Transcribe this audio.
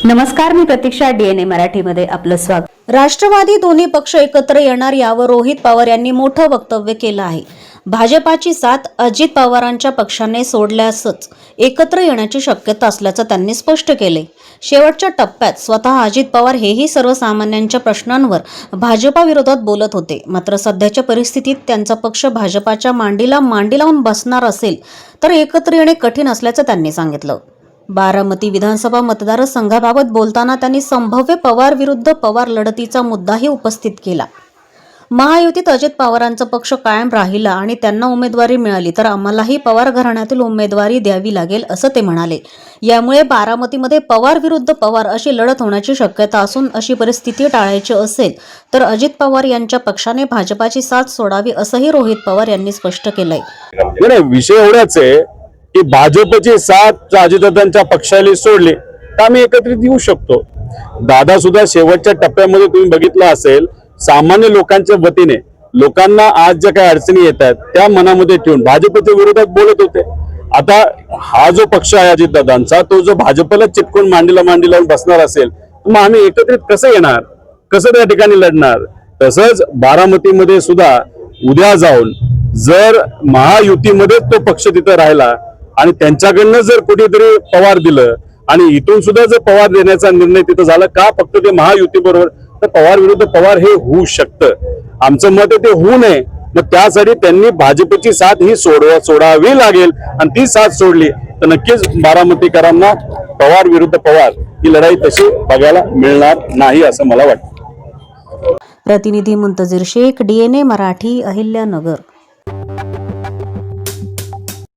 नमस्कार, मी प्रतीक्षा. DNA मराठीमध्ये आपलं स्वागत. राष्ट्रवादी दोन्ही पक्ष एकत्र येणार यावर रोहित पवार यांनी मोठं वक्तव्य केलं आहे. भाजपाची साथ अजित पवारांच्या पक्षाने सोडल्यासच एकत्र येण्याची शक्यता असल्याचं त्यांनी स्पष्ट केले. शेवटच्या टप्प्यात स्वतः अजित पवार हेही सर्वसामान्यांच्या प्रश्नांवर भाजपा विरोधात बोलत होते. मात्र सध्याच्या परिस्थितीत त्यांचा पक्ष भाजपाच्या मांडीला मांडी लावून बसणार असेल तर एकत्र येणे कठीण असल्याचं त्यांनी सांगितलं. बारामती विधानसभा मतदारसंघाबाबत बोलताना त्यांनी संभाव्य पवार विरुद्ध पवार लढतीचा मुद्दाही उपस्थित केला. महायुतीत अजित पवारांचा पक्ष कायम राहिला आणि त्यांना उमेदवारी मिळाली तर आम्हालाही पवार घराण्यातील उमेदवारी द्यावी लागेल असं ते म्हणाले. यामुळे बारामतीमध्ये पवार विरुद्ध पवार अशी लढत होण्याची शक्यता असून अशी परिस्थिती टाळायची असेल तर अजित पवार यांच्या पक्षाने भाजपाची साथ सोडावी असंही रोहित पवार यांनी स्पष्ट केलंय. विषय एवढाच आहे की भाजपची साथ अजितदादांच्या पक्षाला सोडली तर आम्ही एकत्रित येऊ शकतो. दादा सुद्धा शेवटच्या टप्प्यामध्ये तुम्ही बघितलं असेल, सामान्य लोकांच्या वतीने लोकांना आज ज्या काही अडचणी येत आहेत त्या मनामध्ये ठेवून भाजपच्या विरोधात बोलत होते. आता हा जो पक्ष आहे अजितदादांचा, तो जो भाजपला चिटकून मांडीला मांडी लावून बसणार असेल मग आम्ही एकत्रित कसं येणार, कसं त्या ठिकाणी लढणार. तसंच बारामतीमध्ये सुद्धा उद्या जाऊन जर महायुतीमध्ये तो पक्ष तिथं राहिला आणि त्यांच्याकडनं जर कुठेतरी पवार दिलं आणि इथून सुद्धा जर पवार देण्याचा निर्णय तिथं झाला का फक्त ते महायुती बरोबर, तर पवार विरुद्ध पवार हे होऊ शकतं. आमचं मत आहे ते होऊ नये. मग त्यासाठी त्यांनी भाजपची साथ ही सोडावी लागेल आणि ती साथ सोडली तर नक्कीच बारामतीकरांना पवार विरुद्ध पवार ही लढाई तशी बघायला मिळणार नाही असं मला वाटतं. प्रतिनिधी मुंतजीर शेख, DNA मराठी, अहिल्यानगर.